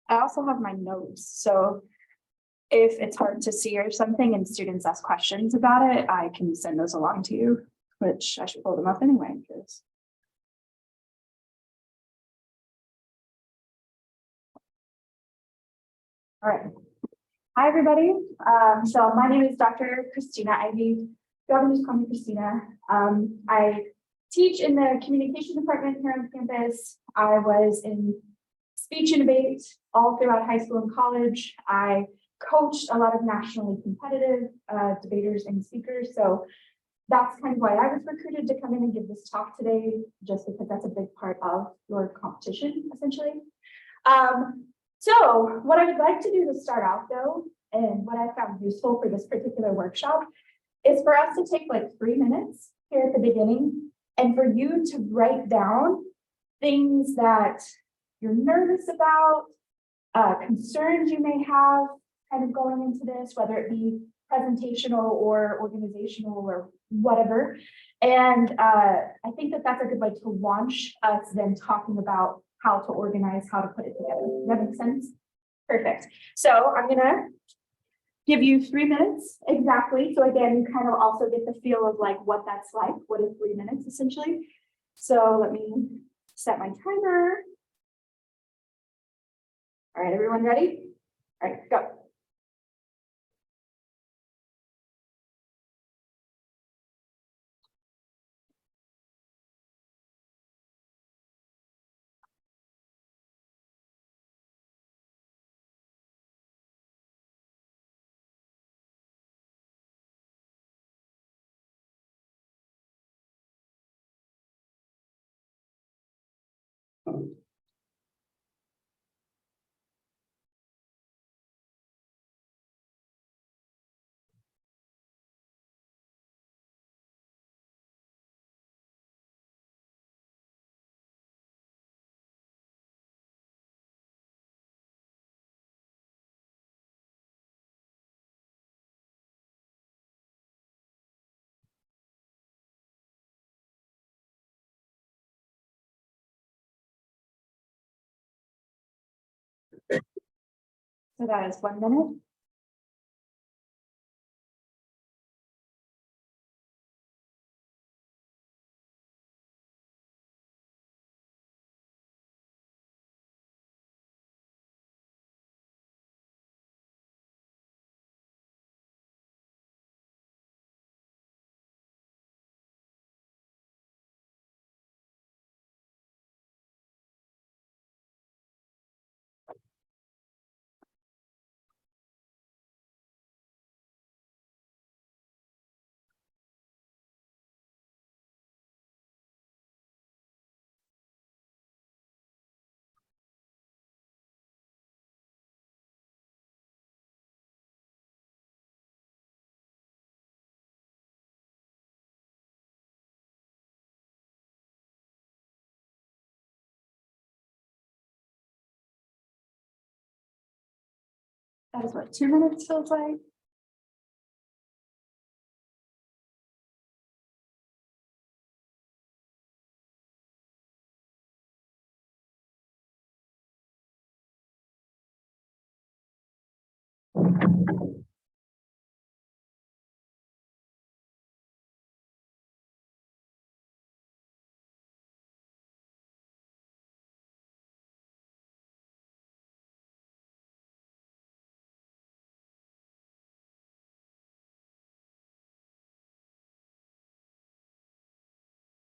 I also have my notes, so if it's hard to see or something and students ask questions about it, I can send those along to you, which I should pull them up anyway, because. All right. Hi, everybody. So my name is Dr. Christina Ivy. You can just call me Christina. I teach in the communication department here on campus. I was in speech and debate all throughout high school and college. I coached a lot of nationally competitive debaters and speakers. So that's kind of why I was recruited to come in and give this talk today, just because that's a big part of your competition, essentially. So what I would like to do to start off though, and what I found useful for this particular workshop, is for us to take like 3 minutes here at the beginning and for you to write down things that you're nervous about, concerns you may have kind of going into this, whether it be presentational or organizational or whatever. And I think that that's a good way to launch us then talking about how to organize, how to put it together. Does that make sense? Perfect. So I'm gonna give you 3 minutes exactly. So again, you kind of also get the feel of like what that's like. What is 3 minutes essentially? So let me set my timer. All right, everyone ready? All right, go. So that is 1 minute. That is what 2 minutes feels like.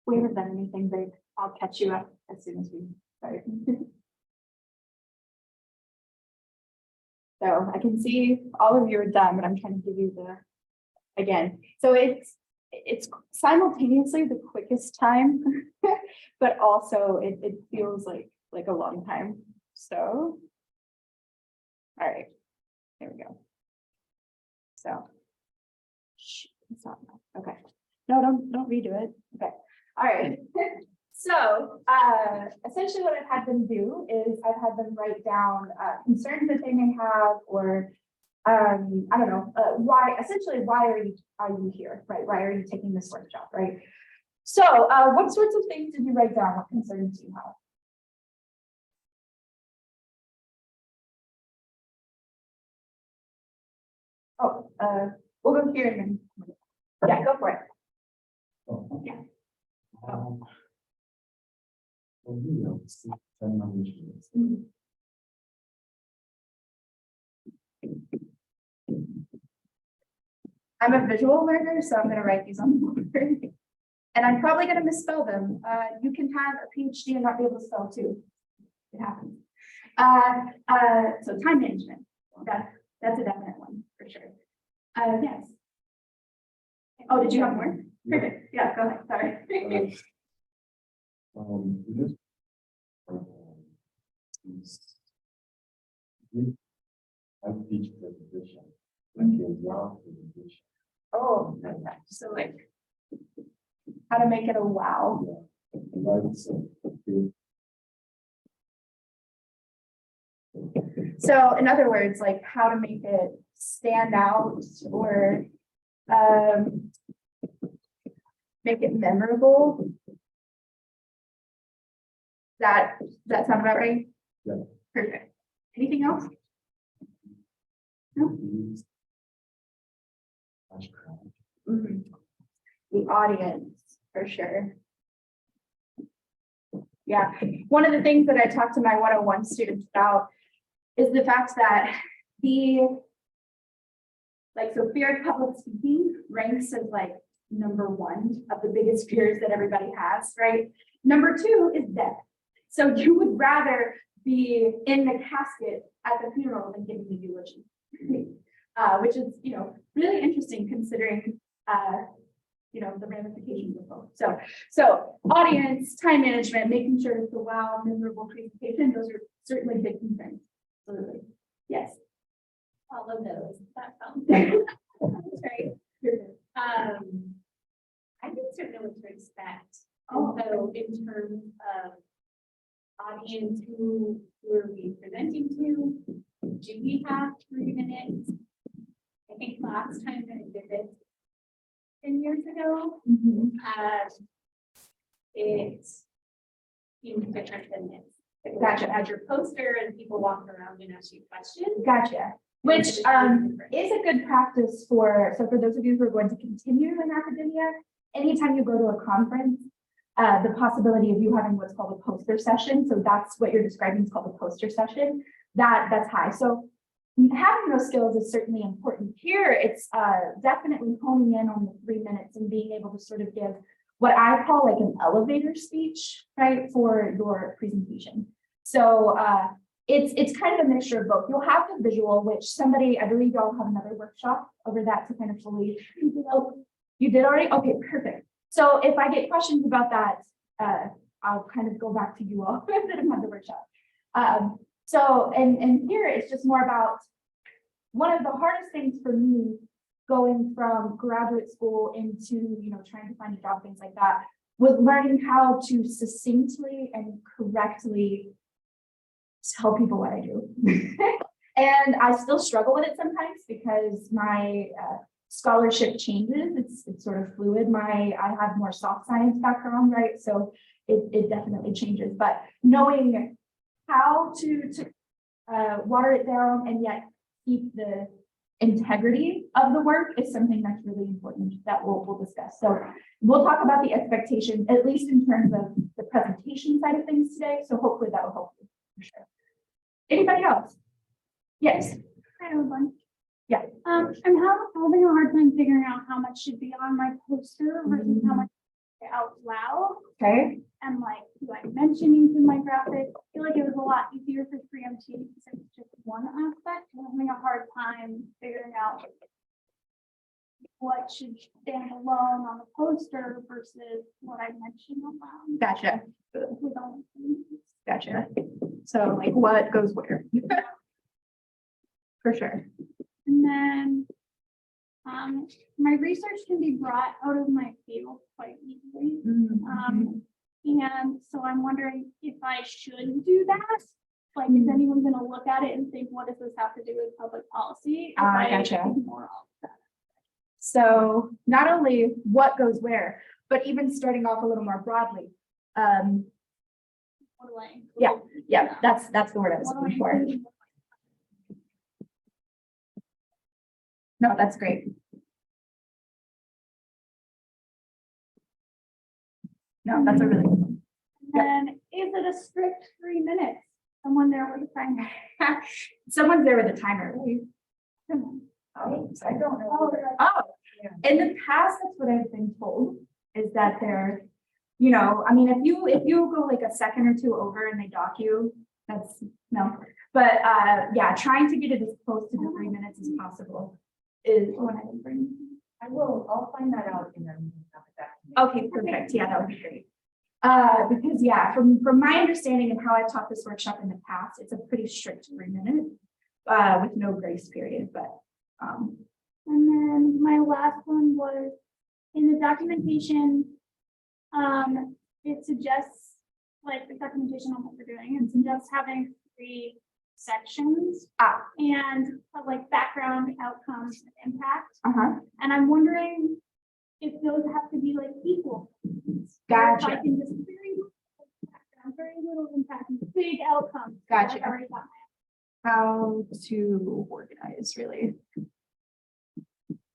We haven't done anything big. I'll catch you up as soon as we start. So I can see all of you are done, but I'm trying to give you the, again. So it's simultaneously the quickest time, but also it feels like a long time. So, all right, there we go. So, it's not enough. Okay. No, don't redo it. Okay. All right. So essentially what I've had them do is I've had them write down concerns that they may have, or I don't know, why are you here, right? Why are you taking this workshop, right? So what sorts of things did you write down? What concerns do you have? Oh, we'll go here and then, yeah, go for it. Oh. Yeah. Well, you know, it's the terminology. Mhm. I'm a visual learner, so I'm gonna write these on the board. And I'm probably gonna misspell them. You can have a PhD and not be able to spell too. It happens. So time management, that's a definite one for sure. Yes. Oh, did you have more? Perfect. Yeah, go ahead. Sorry. This, I teach presentation, like a wow presentation. Oh, okay. So like, how to make it a wow. Yeah. And I would say, okay, So in other words, like how to make it stand out or make it memorable. That sound about right? Yeah. Perfect. Anything else? No? these flash crowd. Mhm. The audience, for sure. Yeah, one of the things that I talked to my 101 students about is the fact that so fear of public speaking ranks as like #1 of the biggest fears that everybody has, right? #2 is death. So you would rather be in the casket at the funeral than giving the eulogy, which is, really interesting considering, the ramifications of both. So audience, time management, making sure it's a wow, memorable presentation, those are certainly big concerns. Absolutely. Yes. All of those. That sounds good. That's right. I think certainly what to expect. Oh, So in terms of audience, who are we presenting to? Do we have 3 minutes? I think last time that I did this 10 years ago, Mhm. it seemed different than this. Gotcha. As your poster and people walk around and ask you questions. Gotcha. Which is a good practice for those of you who are going to continue in academia, anytime you go to a conference, the possibility of you having what's called a poster session. So that's what you're describing is called a poster session. That's high. So having those skills is certainly important. Here, it's definitely honing in on the 3 minutes and being able to sort of give what I call like an elevator speech, right, for your presentation. So it's kind of a mixture of both. You'll have the visual, which I believe y'all have another workshop over that to kind of fully. You did already? Okay, perfect. So if I get questions about that, I'll kind of go back to you all that have had the workshop. So here it's just more about one of the hardest things for me going from graduate school into, trying to find a job, things like that, was learning how to succinctly and correctly tell people what I do. And I still struggle with it sometimes because my scholarship changes. It's sort of fluid. I have more soft science background, right? So it definitely changes, but knowing how to water it down and yet keep the integrity of the work is something that's really important that we'll discuss. So we'll talk about the expectations, at least in terms of the presentation side of things today. So hopefully that will help you for sure. Anybody else? Yes. I have one. Yeah. I'm having a hard time figuring out how much should be on my poster versus how much out loud. Okay. And like mentioning to my graphic, I feel like it was a lot easier for 3MT because it's just one aspect. I'm having a hard time figuring out what should stand alone on the poster versus what I mentioned aloud. Gotcha. With all Gotcha. So like what goes where? For sure. And then my research can be brought out of my field quite easily. And so I'm wondering if I should do that. Like, is anyone going to look at it and think, what does this have to do with public policy? If I Gotcha. ignore all of that. So not only what goes where, but even starting off a little more broadly. What do I include? Yeah, that's the word I was What do I looking for. include? No, that's great. No, that's a really good one. And is it a strict 3 minutes? Someone there with a timer? Someone's there with a timer, right? Oh, I don't know. Oh, in the past, that's what I've been told, is that they're, you know, I mean, if you go like a second or two over and they dock you, that's, no. But, yeah, trying to get it as close to the 3 minutes as possible is what I would bring. I'll find that out and then have it back to me. Okay, perfect. Yeah, that would be great. Because yeah, from my understanding and how I've taught this workshop in the past, it's a pretty strict 3 minute, with no grace period, but, And then my last one was in the documentation. It suggests, like the documentation on what we're doing, it suggests having 3 sections and like background, outcomes, and impact. And I'm wondering if those have to be like equal. Or if I Gotcha. can just very little background, very little impact, big outcomes. Gotcha. I already got How to organize, really.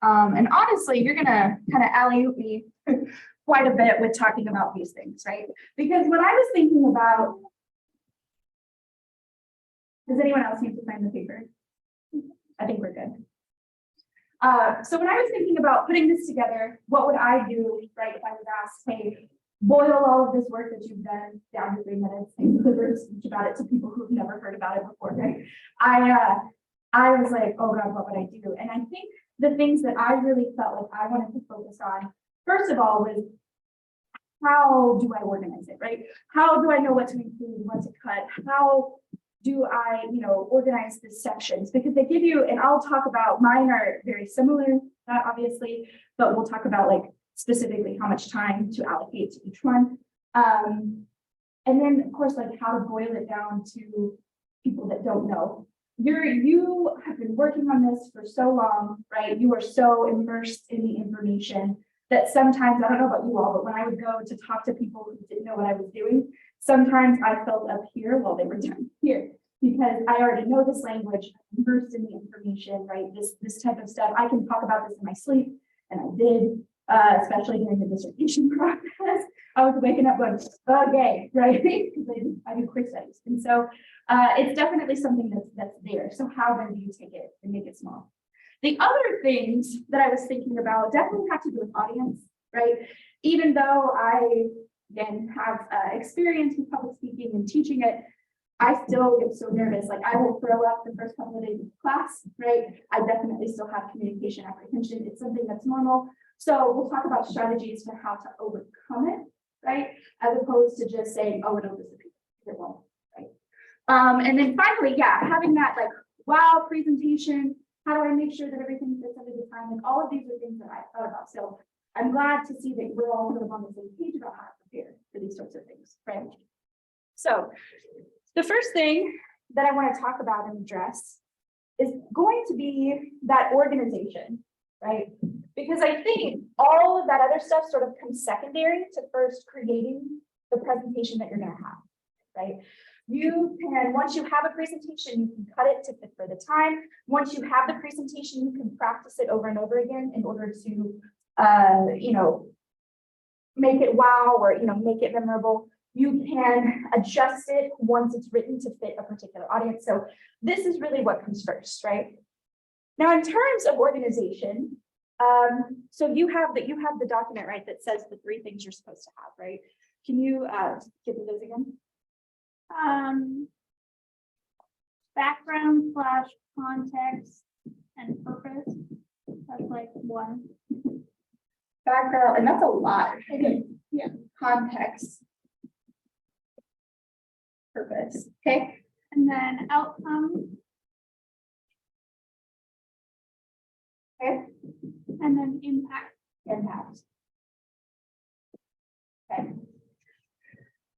And honestly, you're gonna kind of alley-oop me quite a bit with talking about these things, right? Because when I was thinking about, does anyone else need to sign the paper? I think we're good. So when I was thinking about putting this together, what would I do, right, if I was asked, hey, boil all of this work that you've done down to 3 minutes and deliver a speech about it to people who've never heard about it before, right? I was like, oh God, what would I do? And I think the things that I really felt like I wanted to focus on, first of all, was how do I organize it, right? How do I know what to include, what to cut? How do I, organize the sections? Because they give you, and I'll talk about, mine are very similar, obviously, but we'll talk about like specifically how much time to allocate to each one. And then of course, like how to boil it down to people that don't know. You have been working on this for so long, right? You are so immersed in the information that sometimes, I don't know about you all, but when I would go to talk to people who didn't know what I was doing, sometimes I felt up here while they were down here, because I already know this language, I'm immersed in the information, right? This type of stuff. I can talk about this in my sleep, and I did, especially during the dissertation process. I was waking up going, okay, right? Because I do quick studies. And so it's definitely something that's there. So how then do you take it and make it small? The other things that I was thinking about definitely have to do with audience, right? Even though I, again, have experience with public speaking and teaching it, I still get so nervous. Like I will throw up the first couple of days of class, right? I definitely still have communication apprehension. It's something that's normal. So we'll talk about strategies for how to overcome it, right? As opposed to just saying, oh, it'll disappear. It won't, right? And then finally, yeah, having that like, wow, presentation. How do I make sure that everything fits under the time? Like all of these are things that I thought about. So I'm glad to see that we're all sort of on the same page about how to prepare for these sorts of things, right? So the first thing that I want to talk about and address is going to be that organization, right? Because I think all of that other stuff sort of comes secondary to first creating the presentation that you're going to have, right? You can, once you have a presentation, you can cut it to fit for the time. Once you have the presentation, you can practice it over and over again in order to, make it wow or, make it memorable. You can adjust it once it's written to fit a particular audience. So this is really what comes first, right? Now, in terms of organization, so you have the document, right, that says the 3 things you're supposed to have, right? Can you give me those again? background / context and purpose. That's like 1. Background, and that's a lot. Yeah. Context. Purpose, okay? And then outcome. Okay. And then impact. Impact. Okay.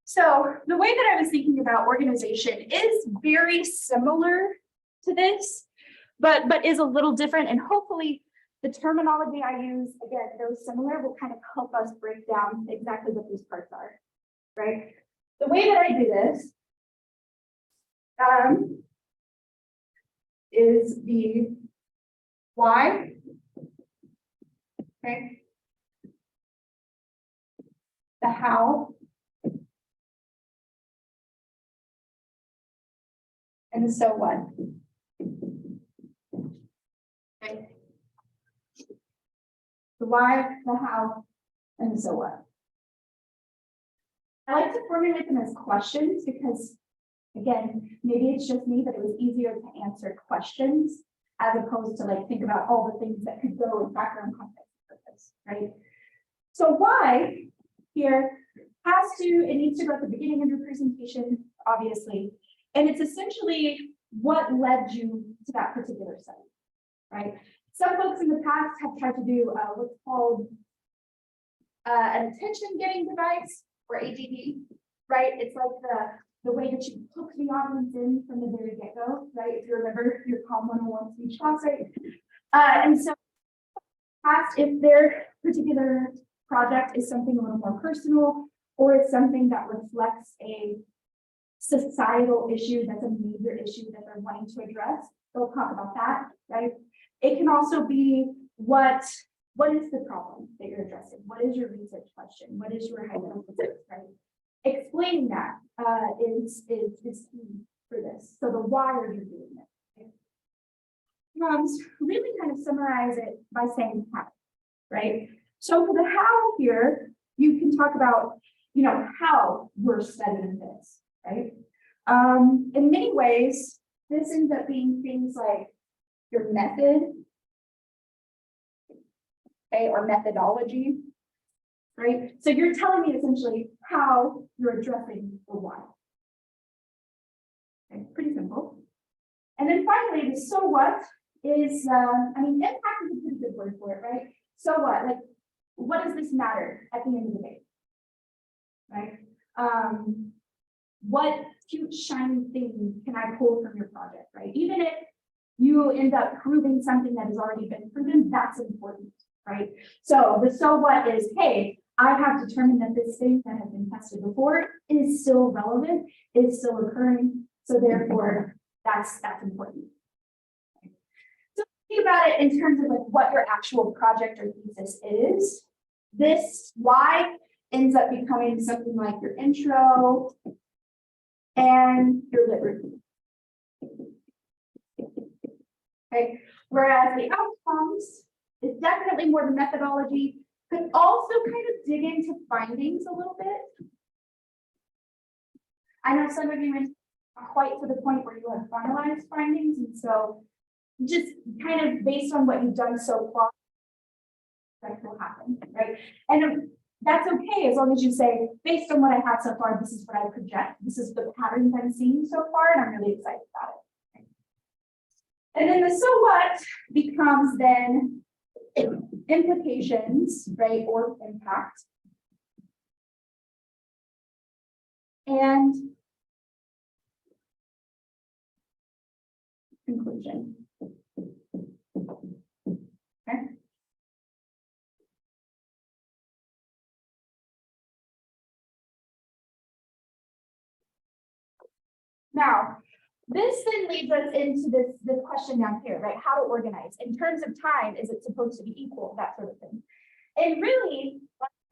So the way that I was thinking about organization is very similar to this, but is a little different, and hopefully the terminology I use, again, those similar, will kind of help us break down exactly what these parts are, right? The way that I do this is the why. Okay. The how. And the so what. Okay. The why, the how, and the so what. I like to formulate them as questions because, again, maybe it's just me, but it was easier to answer questions as opposed to like think about all the things that could go in background context for this, right? So why here it needs to go at the beginning of your presentation, obviously, and it's essentially what led you to that particular study, right? Some folks in the past have tried to do what's called an attention getting device, or AGD, right? It's like the way that you hook the audience in from the very get-go, right? If you remember your COM 101 speech class, right? And so if their particular project is something a little more personal, or it's something that reflects a societal issue that's a major issue that they're wanting to address, they'll talk about that, right? It can also be what is the problem that you're addressing? What is your research question? What is your hypothesis, right? Explaining that is key for this. So the why are you doing it? Okay? Really kind of summarize it by saying how, right? So for the how here, you can talk about, how you're studying this, right? In many ways, this ends up being things like your method, okay, or methodology, right? So you're telling me essentially how you're addressing the why. Okay, pretty simple. And then finally, the so what is, impact is a pretty good word for it, right? So what, like, what does this matter at the end of the day, right? What cute shiny thing can I pull from your project, right? Even if you end up proving something that has already been proven, that's important, right? So the so what is, hey, I have determined that this thing that has been tested before is still relevant, is still occurring. So therefore, that's important. Okay. So think about it in terms of like what your actual project or thesis is. This why ends up becoming something like your intro and your lit review. Okay, whereas the outcomes is definitely more the methodology, could also kind of dig into findings a little bit. I know some of you are quite to the point where you have finalized findings, and so just kind of based on what you've done so far, that will happen, right? And that's okay as long as you say, based on what I have so far, this is what I project. This is the patterns I'm seeing so far, and I'm really excited about it. And then the so what becomes then implications, right, or impact. And conclusion. Okay. Now, this then leads us into this question down here, right? How to organize. In terms of time, is it supposed to be equal? That sort of thing. And really,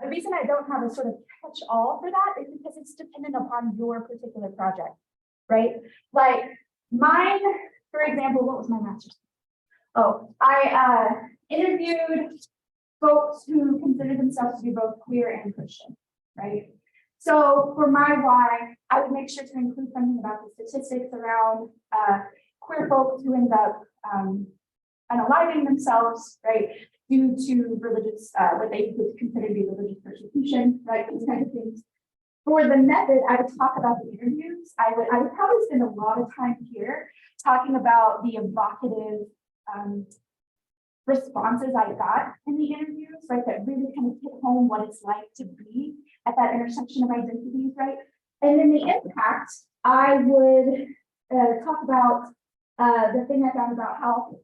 the reason I don't have a sort of catch-all for that is because it's dependent upon your particular project, right? Like mine, for example, what was my master's? Oh, I interviewed folks who consider themselves to be both queer and Christian, right? So for my why, I would make sure to include something about the statistics around queer folks who end up unaliving themselves, right, due to religious, what they would consider to be religious persecution, right, these kinds of things. For the method, I would talk about the interviews. I would probably spend a lot of time here talking about the evocative responses I got in the interviews, right, that really kind of hit home what it's like to be at that intersection of identities, right? And then the impact, I would talk about the thing I found about how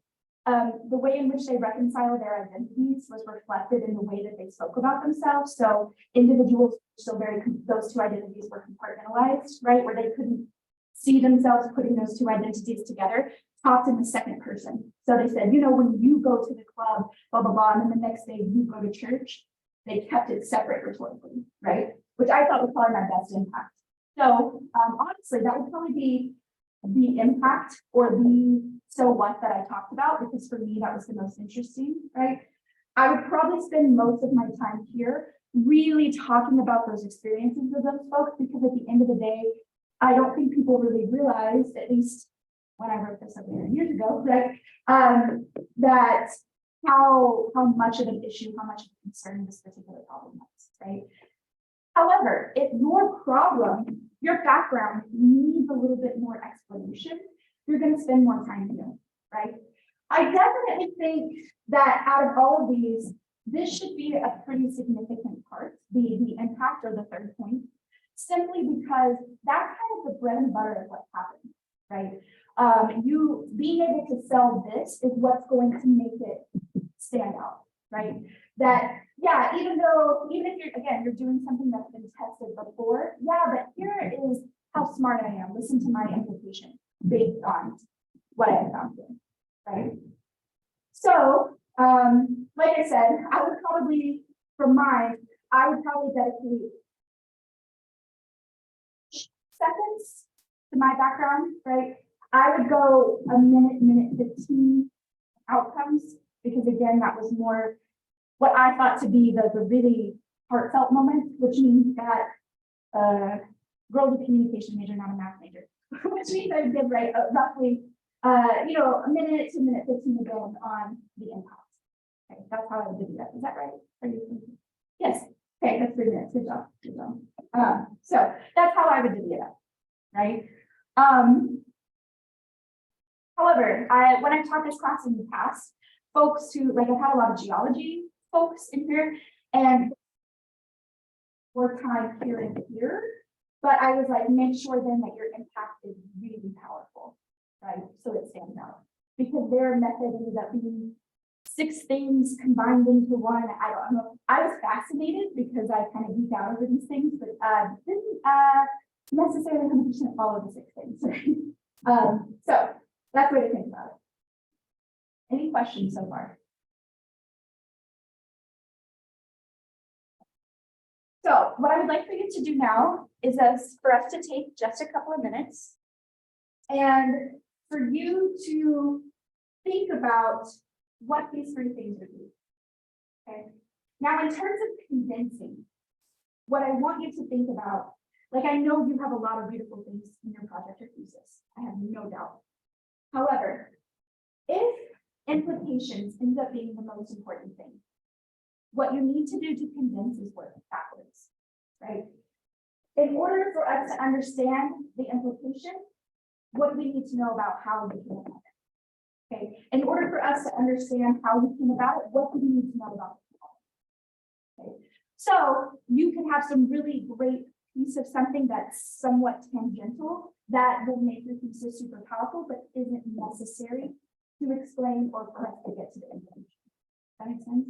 the way in which they reconcile their identities was reflected in the way that they spoke about themselves. So individuals still those two identities were compartmentalized, right? Where they couldn't see themselves putting those two identities together. talked in the second person. So they said, you know, when you go to the club, blah, blah, blah, and then the next day you go to church, they kept it separate rhetorically, right? Which I thought was probably my best impact. So honestly, that would probably be the impact or the so what that I talked about, because for me, that was the most interesting, right? I would probably spend most of my time here really talking about those experiences of those folks, because at the end of the day, I don't think people really realize, at least when I wrote this 7 years ago, right? That how much of an issue, how much of a concern this particular problem is, right? However, if your problem, your background needs a little bit more explanation, you're going to spend more time here, right? I definitely think that out of all of these, this should be a pretty significant part, the impact or the third point, simply because that's kind of the bread and butter of what's happening, right? You being able to sell this is what's going to make it stand out, right? That, yeah, even if you're doing something that's been tested before, yeah, but here is how smart I am. Listen to my implication based on what I have found here, right? So, like I said, I would probably, for mine, I would probably dedicate seconds to my background, right? I would go a minute 15 outcomes, because again, that was more what I thought to be the really heartfelt moment, which means that girl with communication major, not a math major, which means I did write roughly, a minute to minute 15 again on the impact. Okay, that's how I would do that. Is that right? Are you thinking? Yes. Okay, that's 3 minutes. Good job. Good job. So that's how I would do that, right? However, when I taught this class in the past, folks who, like, I've had a lot of geology folks in here, and more time here and here, but I was like, make sure then that your impact is really powerful, right? So it stands out, because their method ended up being 6 things combined into one. I don't know. I was fascinated because I kind of geek out over these things, but didn't necessarily 100% follow the 6 things. So that's the way to think about it. Any questions so far? So what I would like for you to do now is for us to take just a couple of minutes and for you to think about what these 3 things would be. Okay. Now, in terms of condensing, what I want you to think about, like, I know you have a lot of beautiful things in your project or thesis. I have no doubt. However, if implications ends up being the most important thing, what you need to do to condense is work backwards, right? In order for us to understand the implication, what do we need to know about how we came about it? Okay. In order for us to understand how we came about it, what do we need to know about it? Okay. So you can have some really great piece of something that's somewhat tangential that will make your thesis super powerful, but isn't necessary to explain or for us to get to the implication. That makes sense?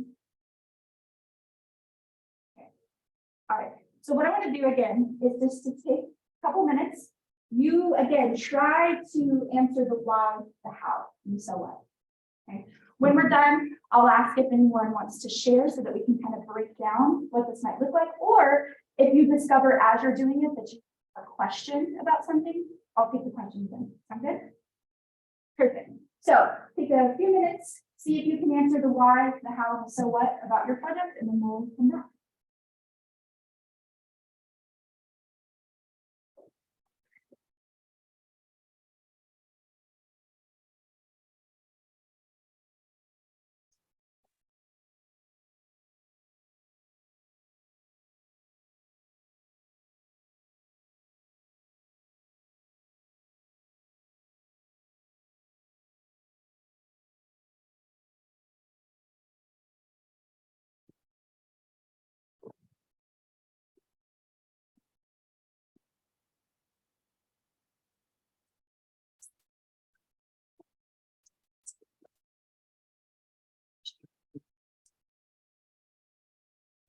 All right, so what I want to do again is just to take a couple minutes. You again try to answer the why, the how, and so what. Okay. When we're done, I'll ask if anyone wants to share so that we can kind of break down what this might look like. Or if you discover as you're doing it that you have a question about something, I'll take the questions in. Sound good? Perfect. So take a few minutes, see if you can answer the why, the how, and the so what about your project, and then we'll come back.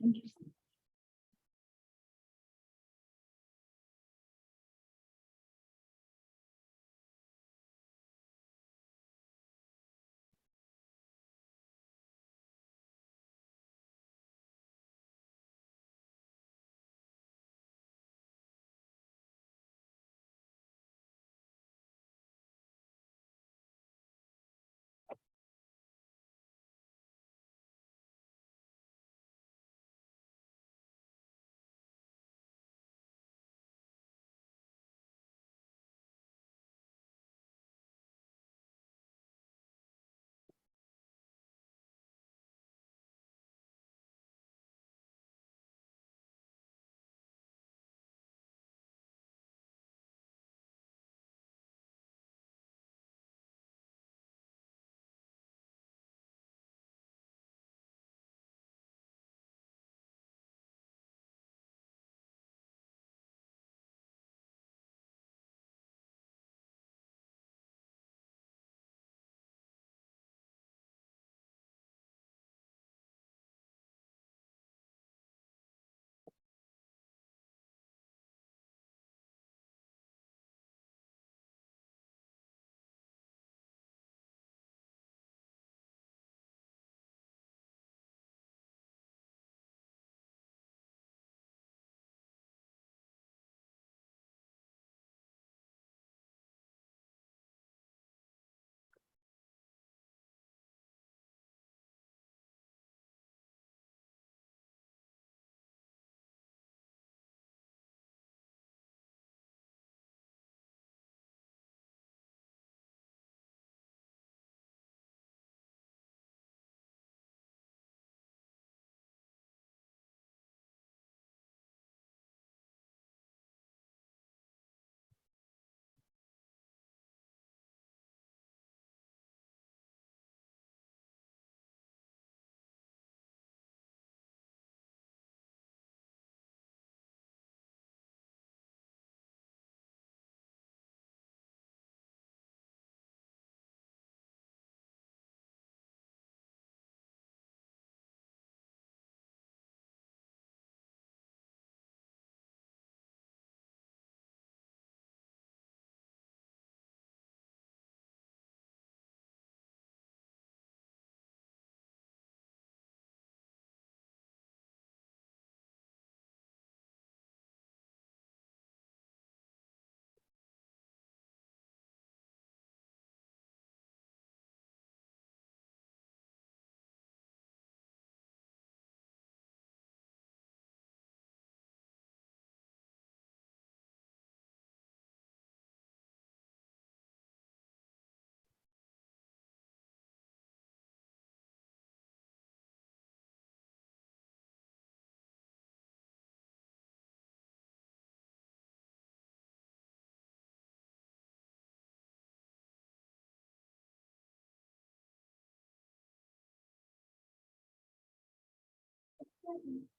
Interesting.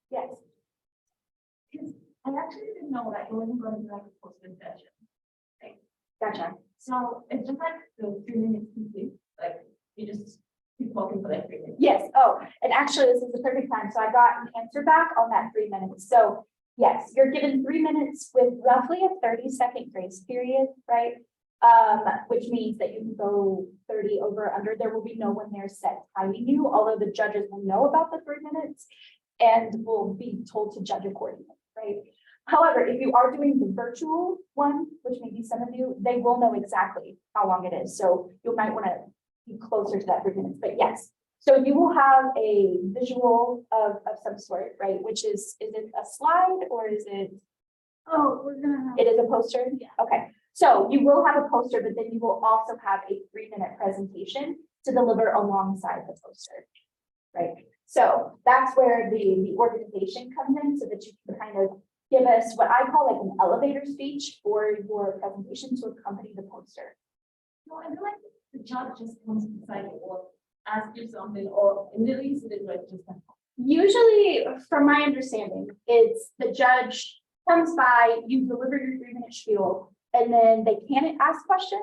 Yes. I actually didn't know that it wasn't going to be like a posted session. Gotcha. So it's just like the 3 minutes complete, like you just keep talking for like 3 minutes. Yes. Oh, and actually, this is the perfect time. So I got an answer back on that 3 minutes. So yes, you're given 3 minutes with roughly a 30-second grace period, right? Which means that you can go 30 over or under. There will be no one there set timing you, although the judges will know about the 3 minutes and will be told to judge accordingly, right? However, if you are doing the virtual one, which maybe some of you, they will know exactly how long it is. So you might want to be closer to that 3 minutes, but yes. So you will have a visual of some sort, right? Which is it a slide or is it? Oh, we're gonna have. It is a poster? Yeah. Okay, so you will have a poster, but then you will also have a 3-minute presentation to deliver alongside the poster, right? So that's where the organization comes in so that you can kind of give us what I call like an elevator speech for your presentation to accompany the poster. No, I feel like the judge just comes beside you or ask you something, or in the least it is like just like. Usually, from my understanding, it's the judge comes by, you deliver your 3-minute spiel, and then they can ask questions.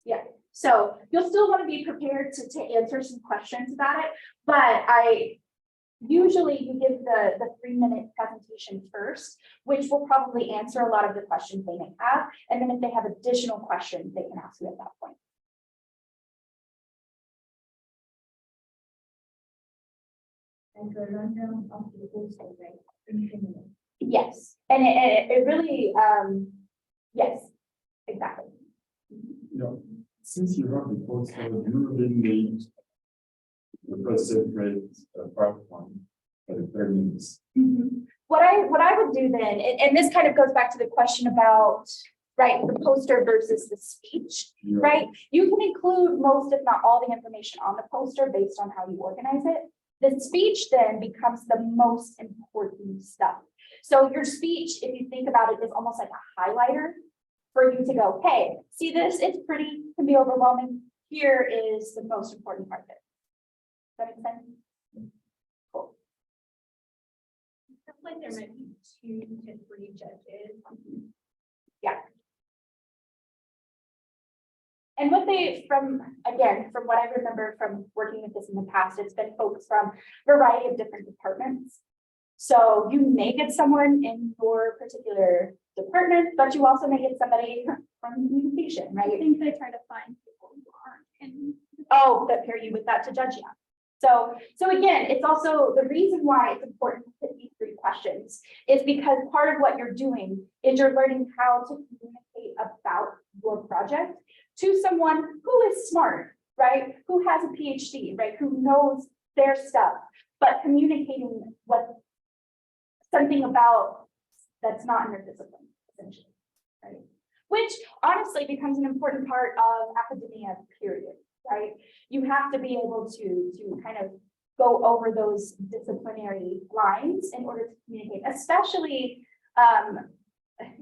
Yeah, so you'll still want to be prepared to answer some questions about it, but usually you give the 3-minute presentation first, which will probably answer a lot of the questions they may have, and then if they have additional questions, they can ask you at that point. And the rundown of the poster, right? In 3 minutes. Yes, and it really, yes, exactly. Yeah, since you have the poster, you really need the first separate PowerPoint for the 30 minutes. What I would do then, and this kind of goes back to the question about, right, the poster versus the speech, Yeah. right? You can include most, if not all, the information on the poster based on how you organize it. The speech then becomes the most important stuff. So your speech, if you think about it, is almost like a highlighter for you to go, hey, see this, it's pretty, can be overwhelming. Here is the most important part of it. Does that make sense? Cool. It feels like there might be 2 to 3 judges. And what they, from what I remember from working with this in the past, it's been folks from a variety of different departments. So you may get someone in your particular department, but you also may get somebody from communication, I right? think they try to find people who aren't in. Oh, that pair you with that to judge you on. So again, it's also the reason why it's important to hit these 3 questions is because part of what you're doing is you're learning how to communicate about your project to someone who is smart, right? Who has a PhD, right? Who knows their stuff, but communicating something about that's not in their discipline, essentially, right? Which honestly becomes an important part of academia, period, right? You have to be able to kind of go over those disciplinary lines in order to communicate, especially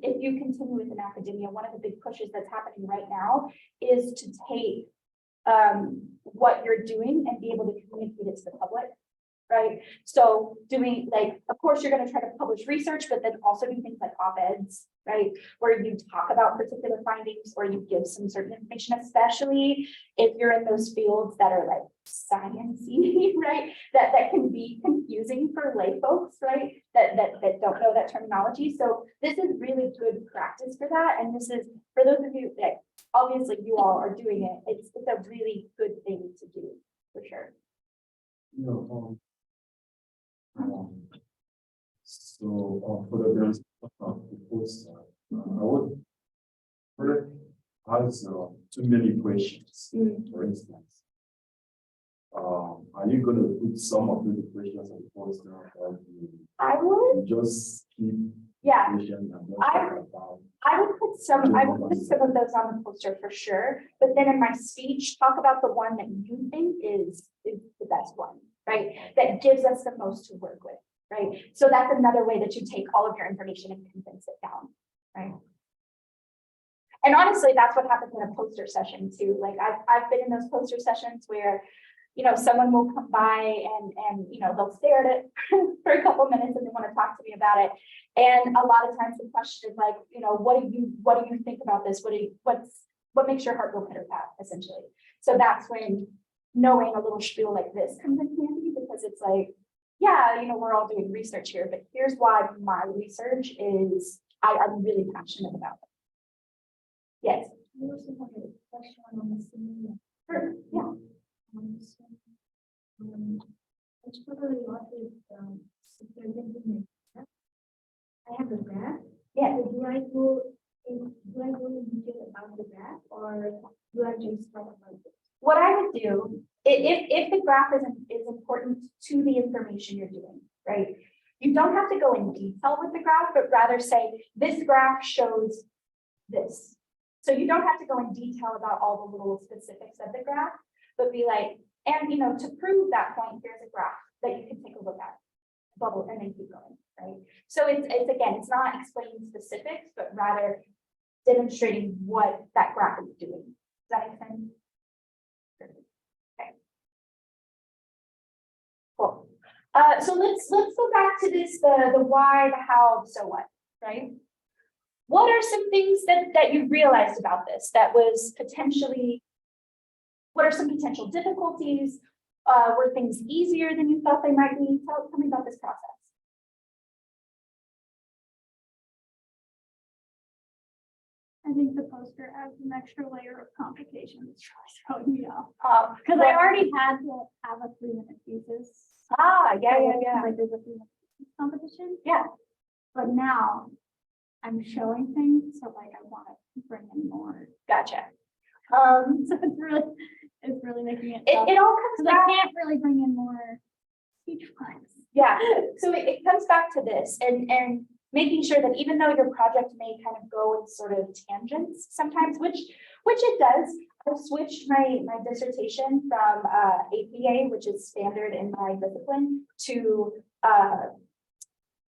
if you continue within academia. One of the big pushes that's happening right now is to take what you're doing and be able to communicate it to the public, right? So doing, like, of course, you're going to try to publish research, but then also do things like op-eds, right? Where you talk about particular findings or you give some certain information, especially if you're in those fields that are like sciencey, right? That can be confusing for lay folks, right? That don't know that terminology. So this is really good practice for that. And this is, for those of you that obviously you all are doing it, it's a really good thing to do, for sure. You know, so for the girls of the poster, I would first ask too many questions. For instance, are you going to put some of the questions on the poster, or I would, just keep yeah. questions and just talk about? I would put some of those on the poster for sure, but then in my speech, talk about the one that you think is the best one, right? That gives us the most to work with, right? So that's another way that you take all of your information and condense it down, right? And honestly, that's what happens in a poster session too. Like I've been in those poster sessions where, someone will come by and they'll stare at it for a couple minutes and they want to talk to me about it. And a lot of times the question is like, what do you think about this? What makes your heart go pitter pat, essentially? So that's when knowing a little spiel like this comes in handy, because it's like, yeah, we're all doing research here, but here's why my research is, I'm really passionate about it. Yes. I also have a question on the similar. Sure. Yeah. It's probably not with, I have a graph. Yeah. So do I go in detail about the graph, or do I just talk about it? What I would do, if the graph is important to the information you're doing, right? You don't have to go in detail with the graph, but rather say, this graph shows this. So you don't have to go in detail about all the little specifics of the graph, but be like, and to prove that point, here's a graph that you can take a look at, bubble, and then keep going, right? So it's again, it's not explaining specifics, but rather demonstrating what that graph is doing. Does that make sense? Okay. Cool. So let's go back to this, the why, the how, the so what, right? What are some things that you realized about this that was potentially, what are some potential difficulties? Were things easier than you thought they might be? Tell me about this process. I think the poster adds an extra layer of complication that's really throwing me off. Because I already had to have a 3-minute thesis. Yeah. I did a 3-minute thesis competition. Yeah. But now I'm showing things, so like I want to bring in more. Gotcha. So it's really making it tough. It all comes Because back. I can't really bring in more speech marks. Yeah, so it comes back to this and making sure that even though your project may kind of go in sort of tangents sometimes, which it does. I've switched my dissertation from APA, which is standard in my discipline, to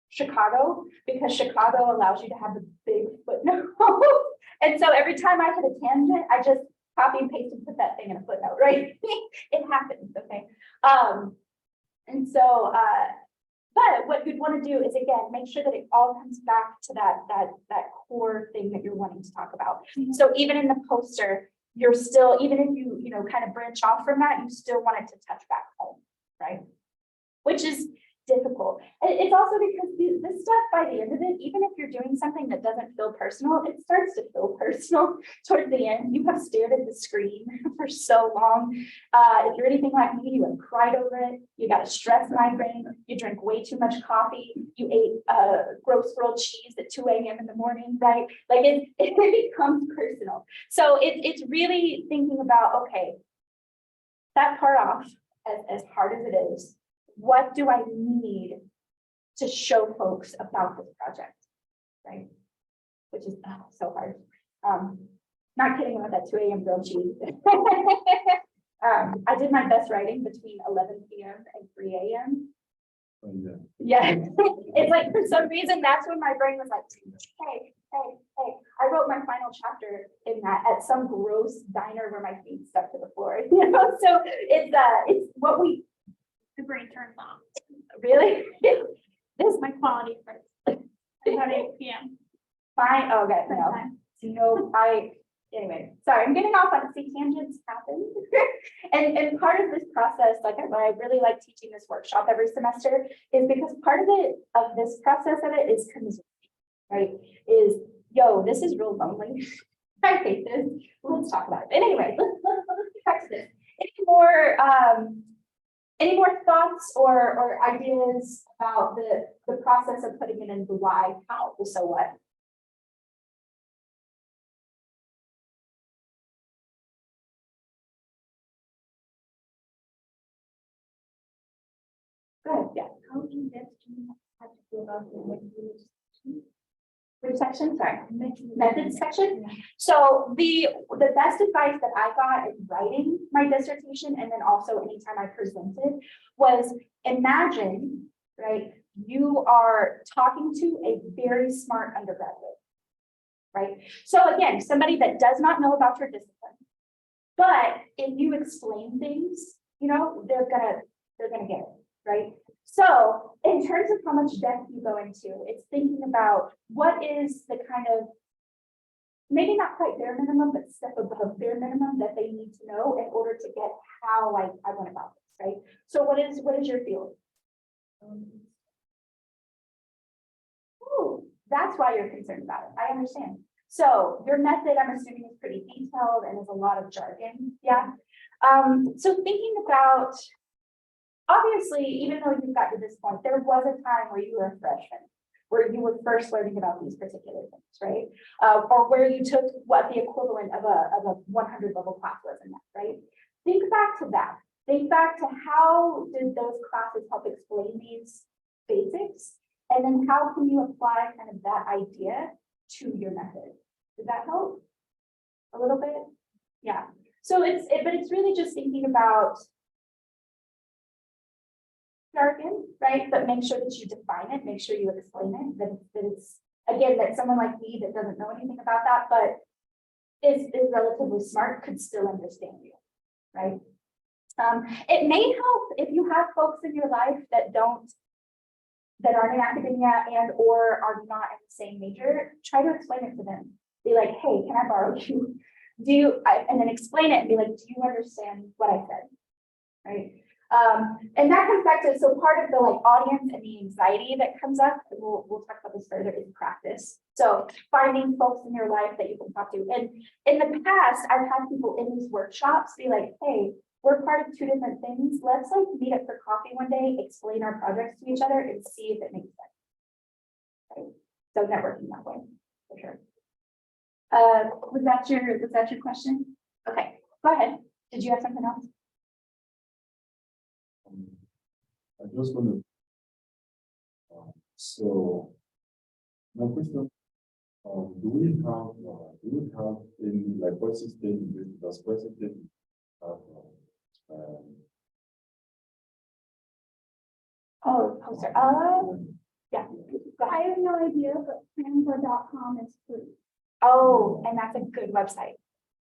Chicago, because Chicago allows you to have the big footnote. And so every time I hit a tangent, I just copy and paste and put that thing in a footnote, right? It happens, okay? And so, but what you'd want to do is, again, make sure that it all comes back to that core thing that you're wanting to talk about. Mhm. So even in the poster, you're still, even if you kind of branch off from that, you still want it to touch back home, right? Which is difficult. It's also because this stuff, by the end of it, even if you're doing something that doesn't feel personal, it starts to feel personal towards the end. You have stared at the screen for so long. If you're anything like me, you have cried over it. You got a stress migraine. You drink way too much coffee. You ate gross grilled cheese at 2 a.m. in the morning, right? Like it becomes personal. So it's really thinking about, okay, that part off, as hard as it is, what do I need to show folks about this project, right? Which is so hard. Not kidding about that 2 a.m. grilled cheese. I did my best writing between 11 p.m. and 3 a.m. Oh, yeah. Yeah, it's like for some reason that's when my brain was like, hey. I wrote my final chapter in that at some gross diner where my feet stuck to the floor. So it's what we. The brain turns off. Really? This is my quality first. About 8 p.m. Fine. Oh, okay. No, anyway, sorry, I'm getting off on tangents happen. and part of this process, like what I really like teaching this workshop every semester is because part of this process of it is communication, right? Is, yo, this is real lonely. I hate this. Let's talk about it. But anyway, let's get back to this. Any more thoughts or ideas about the process of putting it in the why, how, the so what? Good, yeah. How in depth do you have to go about the methodology? Which section? Sorry. Methodology. Methods section? Yeah. So the best advice that I got in writing my dissertation, and then also anytime I presented, was imagine, right, you are talking to a very smart undergraduate, right? So again, somebody that does not know about your discipline, but if you explain things you know, they're gonna get it, right? So in terms of how much depth you go into, it's thinking about what is the kind of, maybe not quite bare minimum, but step above bare minimum that they need to know in order to get how I went about this, right? So what is your field? Oh, that's why you're concerned about it. I understand. So your method, I'm assuming, is pretty detailed and is a lot of jargon. Yeah. So thinking about, obviously, even though you've got to this point, there was a time where you were a freshman, where you were first learning about these particular things, right? Or where you took what the equivalent of a 100 level class was in that, right? Think back to that. Think back to how did those classes help explain these basics? And then how can you apply kind of that idea to your method? Did that help? A little bit? Yeah. So but it's really just thinking about jargon, right? But make sure that you define it, make sure you explain it, that it's, again, that someone like me that doesn't know anything about that, but is relatively smart, could still understand you, right? It may help if you have folks in your life that aren't in academia and or are not in the same major. Try to explain it to them. Be like, hey, can I borrow you? And then explain it and be like, do you understand what I said? Right. And that comes back to, so part of the like audience and the anxiety that comes up, we'll talk about this further, is practice. So finding folks in your life that you can talk to. And in the past, I've had people in these workshops be like, hey, we're part of two different things. Let's like meet up for coffee one day, explain our projects to each other and see if it makes sense. Right? So networking that way, for sure. Was that your question? Okay, go ahead. Did you have something else? I just want to, so my question, do we have any, like, what's the state, does president have, Oh, poster. Yeah. Go I ahead. have no idea, but canva.com is free. Oh, and that's a good website.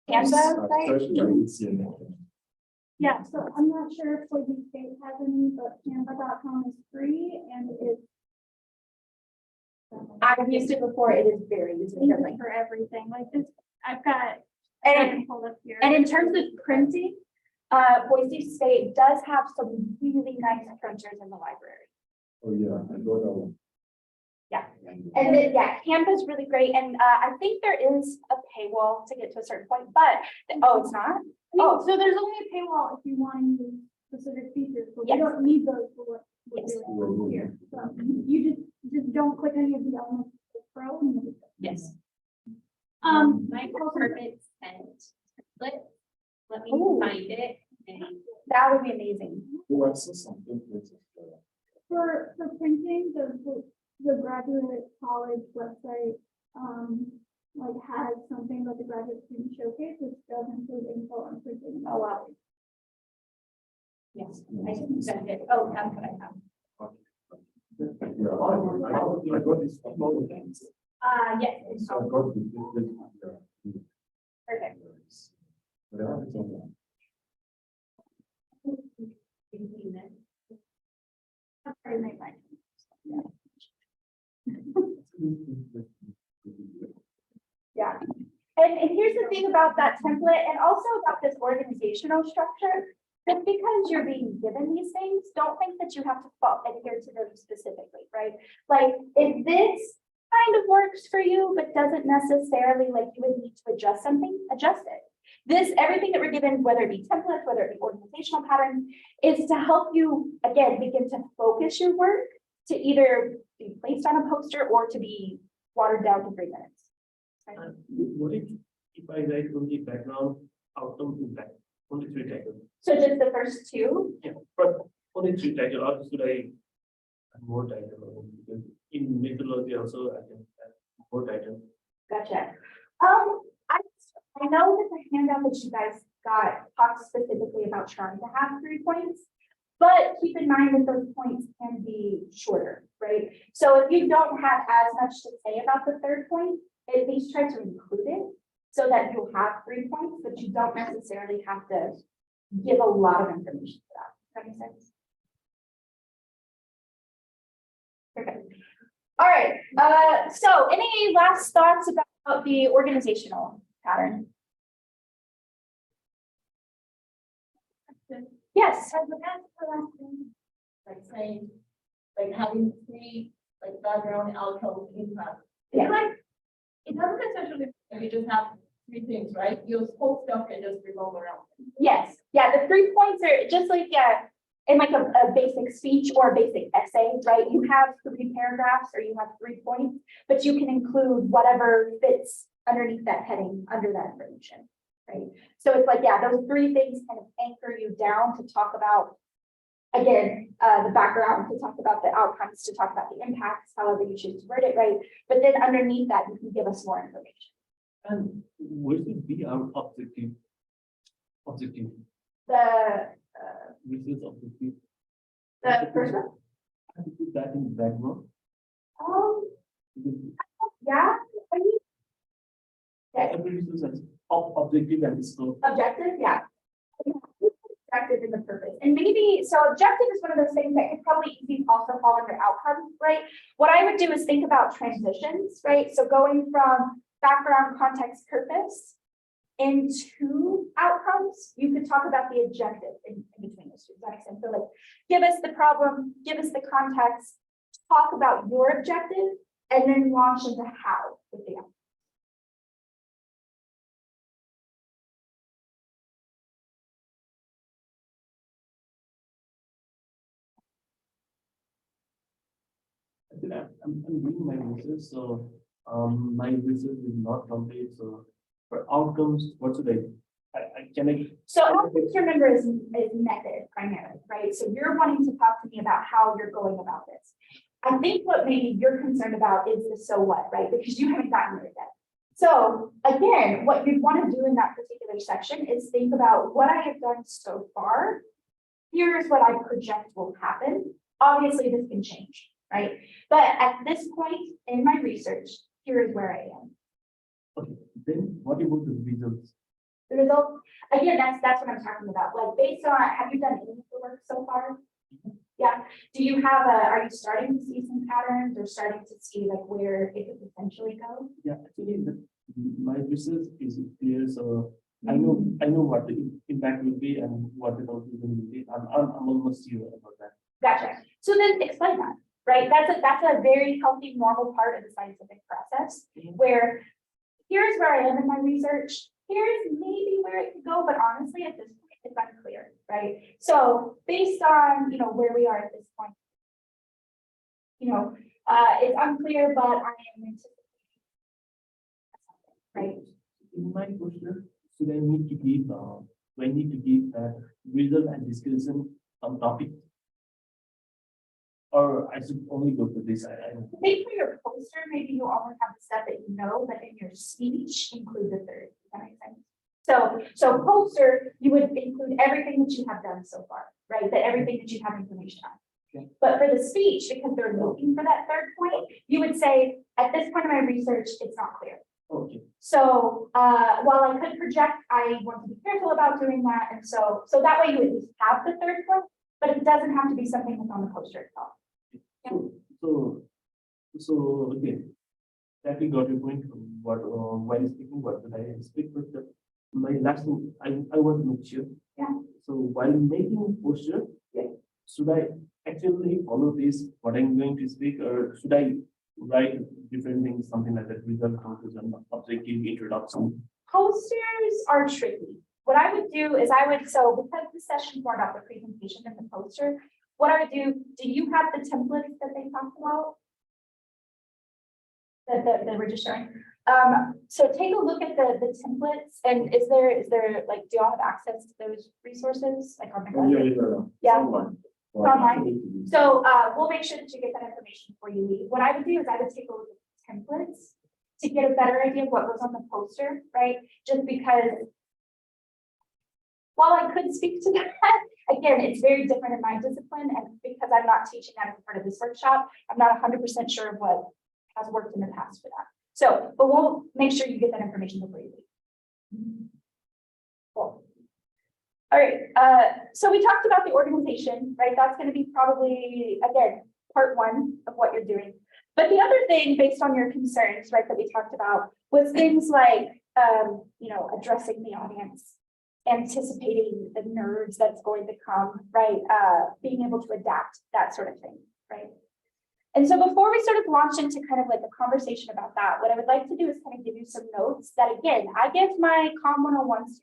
Canva, right? I didn't see anything. Yeah, so I'm not sure if Boise State has any, but canva.com is free and it's I've used it before. It is very user friendly. for everything. Like this, I've got And pulled up here. And in terms of printing, Boise State does have some really nice printers in the library. Oh, yeah, I got that one. Yeah. And then, yeah, Canva's really great. And I think there is a paywall to get to a certain point, but, oh, it's not? Oh, So there's only a paywall if you want to use specific features, but Yes. we don't need those for what we're Yes. doing here. So you just don't click any of the elements of the pro. And then- yes. My perfect template. Let me Ooh. find it. And That would be amazing. Oh, I saw something. For printing, the graduate college website, like has something like the graduate student showcase, which does include info on printing. Oh, wow. Yes, I didn't send it. Oh, that's what I have. Yeah, I got this. Yes, it's So I got the different, yeah. perfect. But I have it on. That's part of my life. Yeah. And here's the thing about that template and also about this organizational structure. Just because you're being given these things, don't think that you have to adhere to them specifically, right? Like if this kind of works for you, but doesn't necessarily like you would need to adjust something, adjust it. Everything that we're given, whether it be templates, whether it be organizational patterns, is to help you, again, begin to focus your work to either be placed on a poster or to be watered down to 3 minutes. Right? What if I write only background, outcome, impact, only 3 titles? So just the first two. Yeah, but only 3 titles, or should I add more titles? Because in methodology also I can add more titles. Gotcha. I know that the handout that you guys got talked specifically about trying to have 3 points, but keep in mind that those points can be shorter, right? So if you don't have as much to say about the 3rd point, at least try to include it so that you'll have 3 points, but you don't necessarily have to give a lot of information for that. Does that make sense? Perfect. All right, so any last thoughts about the organizational pattern? Yes. Like saying, like having three, like background, outcome, impact. Yeah. It's like, it doesn't necessarily, you just have three things, right? Your whole stuff can just revolve around. Yes, yeah, the 3 points are just like, in like a basic speech or a basic essay, right? You have 3 paragraphs or you have 3 points, but you can include whatever fits underneath that heading, under that information, right? So it's like, yeah, those 3 things kind of anchor you down to talk about, again, the background, to talk about the outcomes, to talk about the impacts, however you choose to word it, right? But then underneath that, you can give us more information. And what would be our objective? Objective, The research objective. first one, I have to put that in the background. Because yeah, I mean, yeah, every research has objective and scope. objective, yeah. Objective in the purpose. And maybe, so objective is one of those things that could probably easily also fall under outcome, right? What I would do is think about transitions, right? So going from background, context, purpose into outcomes, you could talk about the objective in between those two. Does that make sense? So like, give us the problem, give us the context, talk about your objective, and then launch into how with the outcome. I think I'm doing my research, so my research is not complete. So for outcomes, what should I can I So outcomes, remember, is method primarily, right? So you're wanting to talk to me about how you're going about this. I think what maybe you're concerned about is the so what, right? Because you haven't gotten there yet. So again, what you'd want to do in that particular section is think about what I have done so far. Here's what I project will happen. Obviously, this can change, right? But at this point in my research, here is where I am. okay, then what about the results? The result, again, that's what I'm talking about. Like based on, have you done any of the work so far? Yeah. Do you have are you starting to see some patterns or starting to see like where it could potentially go? Yeah, actually, my research is clear, so I know what the impact will be and what the conclusion will be. I'm almost sure about that. Gotcha. So then explain that, right? That's a very healthy, normal part of the scientific process where here's where I am in my research. Here's maybe where it could go, but honestly, at this point, it's unclear, right? So based on, where we are at this point, it's unclear, but I am anticipating, right? In my question, should I need to give do I need to give result and discussion on topic? Or I should only go for this. I don't know. Maybe for your poster, maybe you only have the stuff that you know, but in your speech, include the third. Does that make sense? So poster, you would include everything that you have done so far, right? That everything that you have information on. Okay. But for the speech, because they're looking for that third point, you would say, at this point in my research, it's not clear. Okay. So while I could project, I want to be careful about doing that. And so that way you at least have the third point, but it doesn't have to be something that's on the poster itself. So okay, that we got your point. What while speaking, what did I speak? But my last thing, I want to make sure. Yeah. So while making a poster, Yeah. should I actually follow this what I'm going to speak, or should I write different things, something like that, result, conclusion, objective, introduction? Posters are tricky. What I would do is so because the session's more about the presentation than the poster, what I would do you have the templates that they talked about? That we're just showing. So take a look at the templates, and is there like, do y'all have access to those resources? Like on the website? Yeah. Online. So we'll make sure that you get that information before you leave. What I would do is I would take a look at the templates to get a better idea of what goes on the poster, right? Just because while I could speak to that, again, it's very different in my discipline, and because I'm not teaching that as part of this workshop, I'm not 100% sure of what has worked in the past for that. So, but we'll make sure you get that information before you leave. Cool. All right, so we talked about the organization, right? That's gonna be probably, again, part one of what you're doing. But the other thing, based on your concerns, right, that we talked about, was things like, addressing the audience, anticipating the nerves that's going to come, right? Being able to adapt, that sort of thing, right? And so before we sort of launch into kind of like a conversation about that, what I would like to do is kind of give you some notes that, again, I give my Com 101s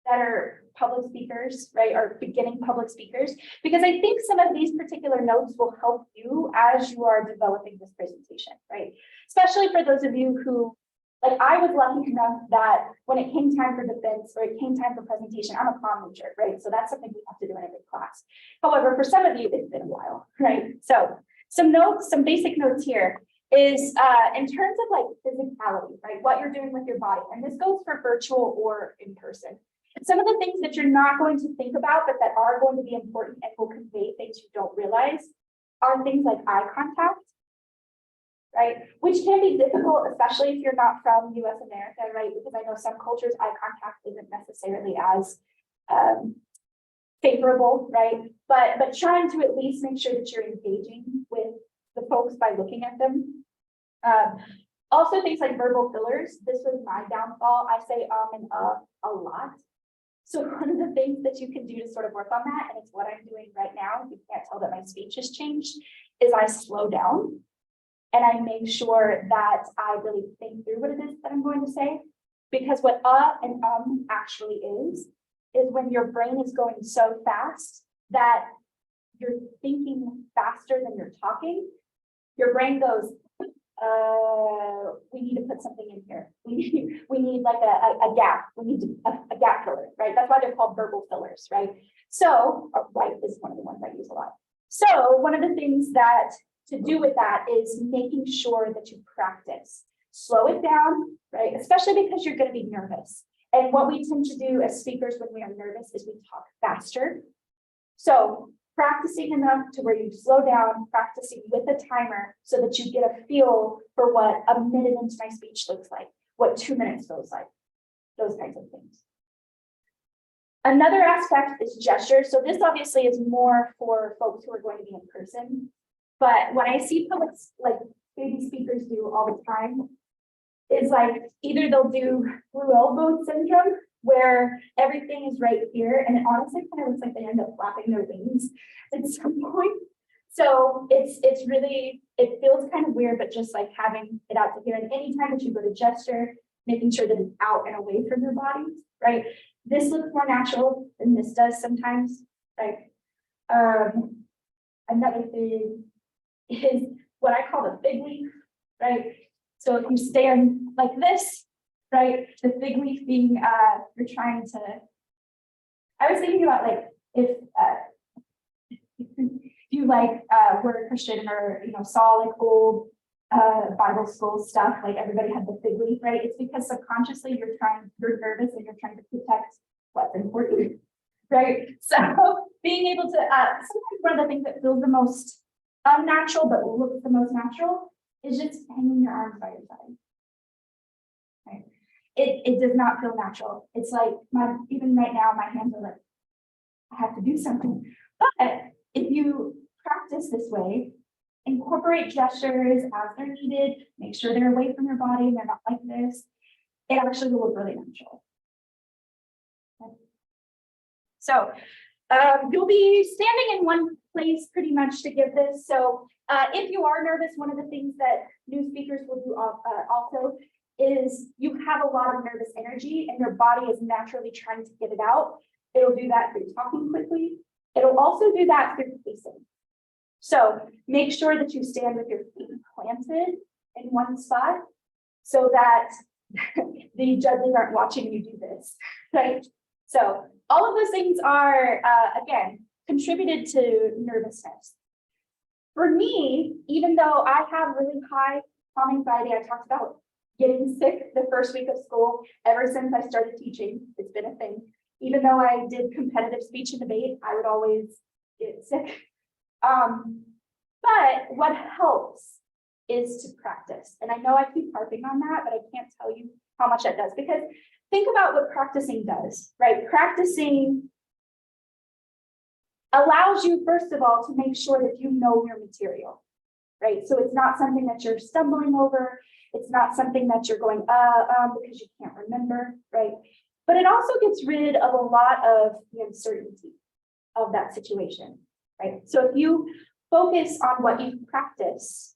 that are public speakers, right, or beginning public speakers, because I think some of these particular notes will help you as you are developing this presentation, right? Especially for those of you who, like, I was lucky enough that when it came time for defense or it came time for presentation, I'm a comm major, right? So that's something we have to do in every class. However, for some of you, it's been a while, right? So some notes, some basic notes here is in terms of like physicality, right? What you're doing with your body. And this goes for virtual or in person. Some of the things that you're not going to think about, but that are going to be important and will convey things you don't realize are things like eye contact, right? Which can be difficult, especially if you're not from US America, right? Because I know some cultures, eye contact isn't necessarily as favorable, right? But trying to at least make sure that you're engaging with the folks by looking at them. Also things like verbal fillers. This was my downfall. I say and a lot. So one of the things that you can do to sort of work on that, and it's what I'm doing right now, you can't tell that my speech has changed, is I slow down and I make sure that I really think through what it is that I'm going to say. Because what and actually is when your brain is going so fast that you're thinking faster than you're talking, your brain goes, we need to put something in here. We need like a gap. We need a gap filler, right? That's why they're called verbal fillers, right? So, right is one of the ones I use a lot. So one of the things that to do with that is making sure that you practice. Slow it down, right? Especially because you're going to be nervous. And what we tend to do as speakers when we are nervous is we talk faster. So practicing enough to where you slow down, practicing with a timer so that you get a feel for what a minute into my speech looks like, what 2 minutes feels like, those kinds of things. Another aspect is gesture. So this obviously is more for folks who are going to be in person. But what I see public, like baby speakers do all the time is like either they'll do blue elbow syndrome, where everything is right here, and it honestly kind of looks like they end up flapping their wings at some point. So it's really, it feels kind of weird, but just like having it out to here. And anytime that you go to gesture, making sure that it's out and away from your body, right? This looks more natural than this does sometimes, right? Another thing is what I call the fig leaf, right? So if you stand like this, right, the fig leaf being, you're trying to, I was thinking about like, if you like were a Christian or, saw like old Bible school stuff, like everybody had the fig leaf, right? It's because subconsciously you're nervous and you're trying to protect what's important, right? So being able to, sometimes one of the things that feels the most unnatural, but looks the most natural is just hanging your arms by your side. Right? It does not feel natural. It's like even right now, my hands are like, I have to do something. But if you practice this way, incorporate gestures as they're needed, make sure they're away from your body and they're not like this, it actually will look really natural. Okay. So you'll be standing in one place pretty much to give this. So if you are nervous, one of the things that new speakers will do also is you have a lot of nervous energy and your body is naturally trying to get it out. It'll do that through talking quickly. It'll also do that through pacing. So make sure that you stand with your feet planted in one spot so that the judges aren't watching you do this, right? So all of those things are, again, contributed to nervousness. For me, even though I have really high common anxiety, I talked about getting sick the first week of school. Ever since I started teaching, it's been a thing. Even though I did competitive speech and debate, I would always get sick. But what helps is to practice. And I know I keep harping on that, but I can't tell you how much that does, because think about what practicing does, right? Practicing allows you, first of all, to make sure that you know your material, right? So it's not something that you're stumbling over. It's not something that you're going, because you can't remember, right? But it also gets rid of a lot of the uncertainty of that situation, right? So if you focus on what you practice,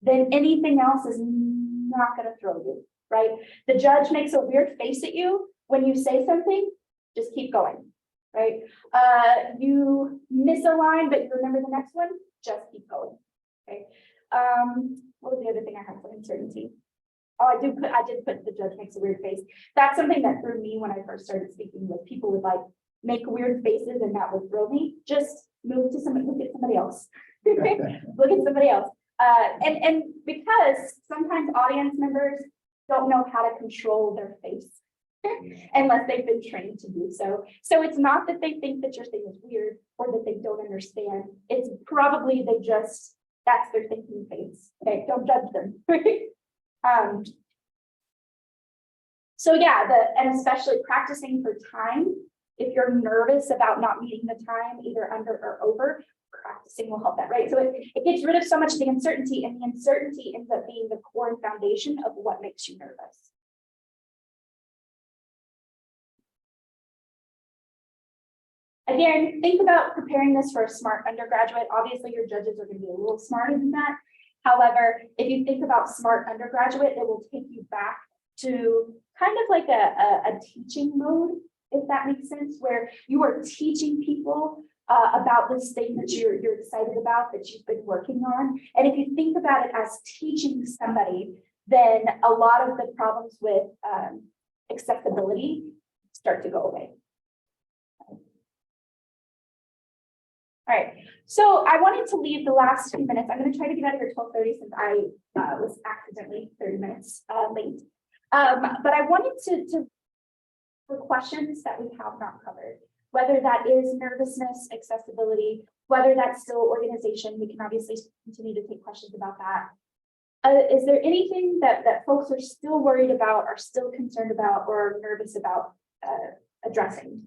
then anything else is not going to throw you, right? The judge makes a weird face at you when you say something, just keep going, right? You miss a line, but you remember the next one, just keep going, okay? What was the other thing I had for uncertainty? Oh, I did put the judge makes a weird face. That's something that threw me when I first started speaking with people would like make weird faces and that would throw me. Just move to somebody, look at somebody else. Look at somebody else. And because sometimes audience members don't know how to control their face unless they've been trained to do so. So it's not that they think that your thing is weird or that they don't understand. It's probably that's their thinking face. Okay, don't judge them. So yeah, and especially practicing for time. If you're nervous about not meeting the time, either under or over, practicing will help that, right? So it gets rid of so much of the uncertainty, and the uncertainty ends up being the core and foundation of what makes you nervous. Again, think about preparing this for a smart undergraduate. Obviously, your judges are going to be a little smarter than that. However, if you think about smart undergraduate, it will take you back to kind of like a teaching mode, if that makes sense, where you are teaching people about this thing that you're excited about, that you've been working on. And if you think about it as teaching somebody, then a lot of the problems with accessibility start to go away. All right, so I wanted to leave the last few minutes. I'm going to try to get out of here 12:30 since I was accidentally 30 minutes late. But I wanted to for questions that we have not covered, whether that is nervousness, accessibility, whether that's still organization. We can obviously continue to take questions about that. Is there anything that folks are still worried about, are still concerned about, or nervous about addressing?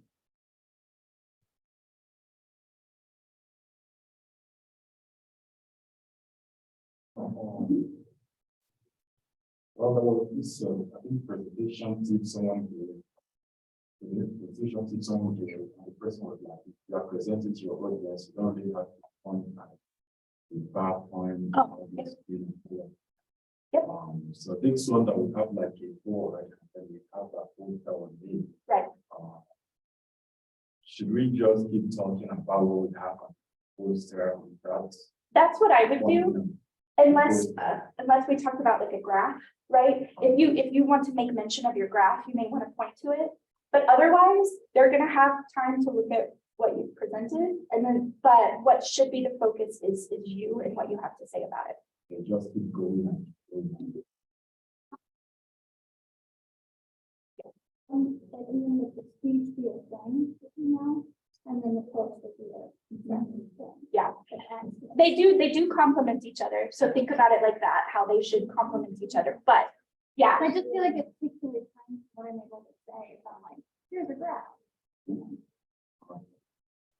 Well, there was this, I think, presentation to someone the presentation to someone the person was like, you are presenting to your audience, you don't really have to point the PowerPoint. Oh, yep. So this one that we have like a board, and then we have that pointer on it. Right. Should we just keep talking about what we have on the poster on that? That's what I would do. Unless we talked about like a graph, right? If you want to make mention of your graph, you may want to point to it. But otherwise, they're going to have time to look at what you presented, and then but what should be the focus is you and what you have to say about it. Okay, just keep going and going. And then the speech be a thing, and then the quotes would be a Yeah, they do complement each other. So think about it like that, how they should complement each other. But yeah, I just feel like it takes away time what I'm able to say if I'm like, here's a graph.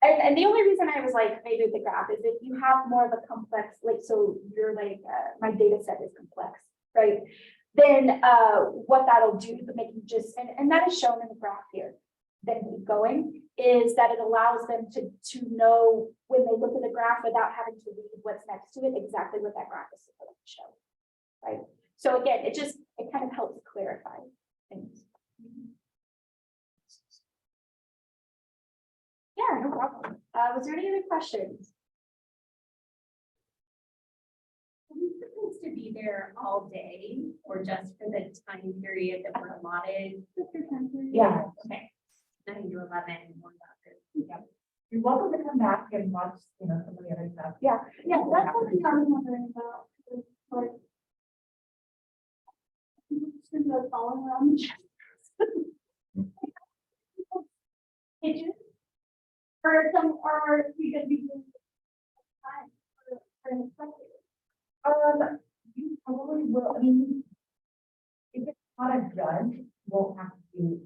and the only reason I was like maybe with the graph is if you have more of a complex, like so you're like my data set is complex, right? Then what that'll do to make you just and that is shown in the graph here. Then keep going is that it allows them to know when they look at the graph without having to read what's next to it exactly what that graph is supposed to show, right? So again, it kind of helps clarify things. Yeah, no problem. Was there any other questions? Are we supposed to be there all day or just for the time period that we're allotted? Yeah. Okay. 9 to 11, 1 after. Yeah. You're welcome to come back and watch, some of the other stuff. Yeah. Yeah, that's something I was wondering about. Like, should go following around the or some, or you could be doing time for an expected. You probably will, I mean, if it's not a judge, you won't have to do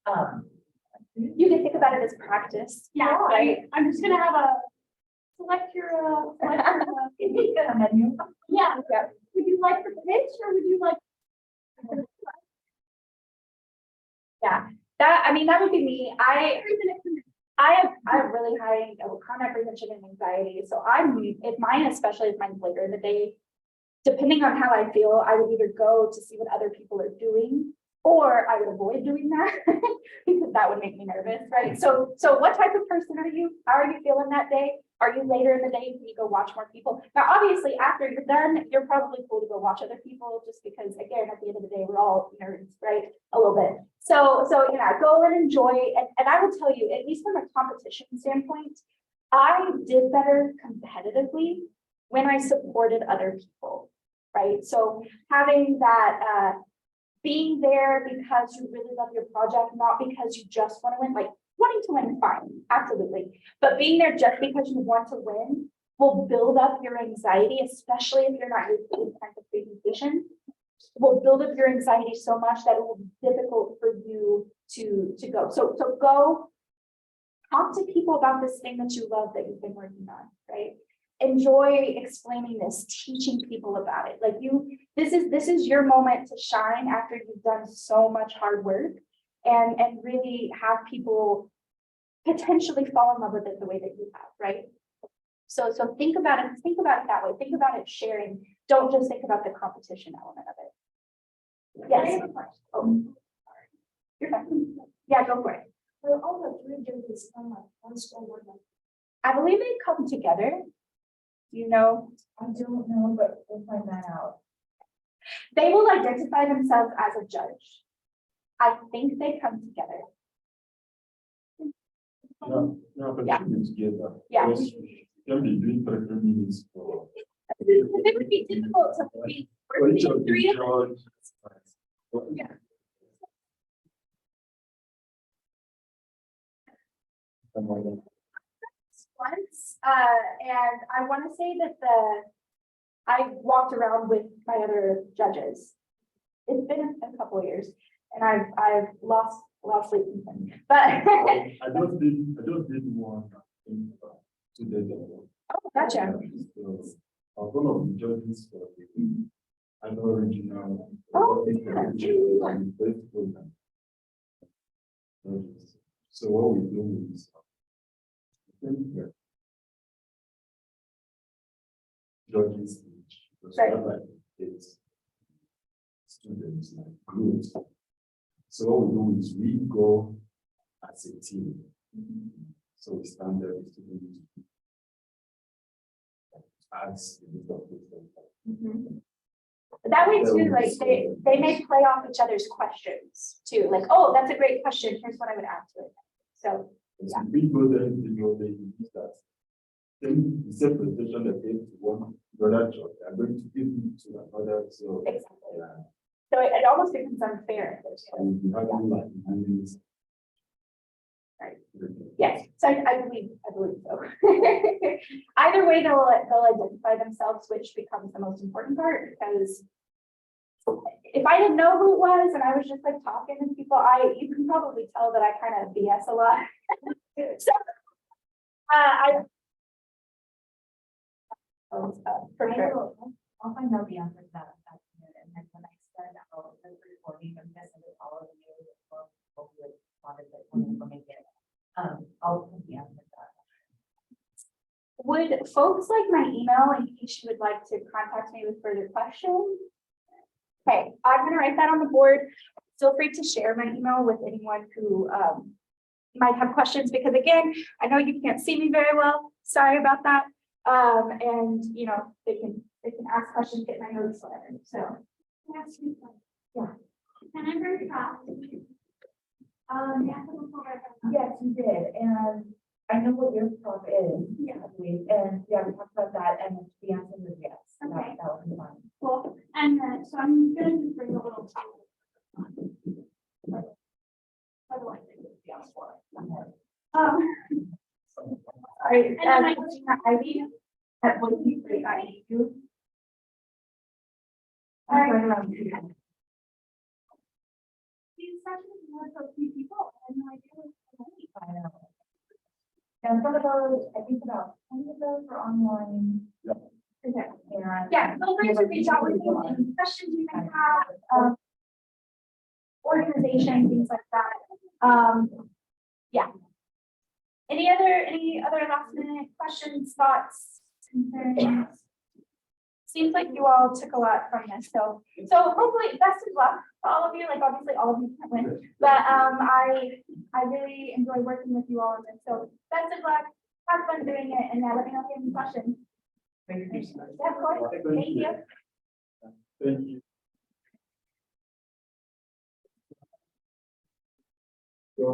that. You can think about it as practice. Yeah, Right. I'm just gonna have a select your, Menu. yeah, Yeah. would you like the pitch or would you like? That, I mean, that would be me. I have really high chronic prevention and anxiety, so if mine, especially if mine's later in the day, depending on how I feel, I would either go to see what other people are doing, or I would avoid doing that because that would make me nervous, right? So what type of person are you? How are you feeling that day? Are you later in the day? Can you go watch more people? Now, obviously, after you're done, you're probably cool to go watch other people, just because, again, at the end of the day, we're all nerds, right? A little bit. So yeah, go and enjoy. And I will tell you, at least from a competition standpoint, I did better competitively when I supported other people, right? So having that, being there because you really love your project, not because you just want to win, like wanting to win, fine, absolutely. But being there just because you want to win will build up your anxiety, especially if you're not used to this kind of presentation, will build up your anxiety so much that it will be difficult for you to go. So go talk to people about this thing that you love that you've been working on, right? Enjoy explaining this, teaching people about it. Like this is your moment to shine after you've done so much hard work and really have people potentially fall in love with it the way that you have, right? So think about it that way. Think about it sharing. Don't just think about the competition element of it. Yes. I have a question. Oh, sorry. You're fine. Yeah, go for it. Will all the three judges come at once or not? I believe they come together. You know, I don't know, but we'll find that out. they will identify themselves as a judge. I think they come together. Yeah, together. Yeah. Because you can be doing 30 minutes for. It would be difficult to be For each of the three of them. judge. Yeah. Once, and I want to say that I walked around with my other judges. It's been a couple of years, and I've lost sleep in them. But I just did one in 2 days ago. oh, gotcha. So, I was one of the judges for the annual regional. Oh, So what we do is. Judges each. Right. It's students like groups. So what we do is we go as a team. So we stand there with students. As the list of people. That way too, like they may play off each other's questions too. Like, oh, that's a great question. Here's what I would add to it. So So we go there, they use that. Then the same presentation that gave to one brother job, they are going to give it to another. So exactly. yeah. So it almost becomes unfair. And you have like 9 minutes. Right. Yes, so I believe so. Either way, they'll identify themselves, which becomes the most important part, because if I didn't know who it was and I was just like talking to people, you can probably tell that I kind of BS a lot. So for sure. I'll find out the answer to that afternoon, and then when I send out the recording, I'm guessing with all of you, hopefully, I'll put the answer to that. Would folks like my email in case you would like to contact me with further questions? Okay, I'm gonna write that on the board. Feel free to share my email with anyone who might have questions, because again, I know you can't see me very well. Sorry about that. And you know, they can ask questions, get my notes, whatever. So yeah. And I'm very proud. Yes, you did, and I know what your prop is, Yeah. I believe, and yeah, we talked about that, and the answer was yes. Okay. That would be fine. Cool. And so I'm gonna just bring a little. Otherwise, I would be on the floor. All right. And then I- Ivy at 123.edu. I'm right around here. These sessions were so few people. I had no idea what was going on. I know. And some of those, I think about 20 of those are online. Yeah. Okay, and yeah, feel free to reach out with me, any questions you may have, organization, things like that. Yeah. Any other last minute questions, thoughts, concerns? Seems like you all took a lot from this, so hopefully best of luck to all of you. Like obviously all of you can't win, but I really enjoy working with you all on this. So best of luck, have fun doing it, and let me know if you have any questions. Yeah, of course. Thank you. Thank you. So,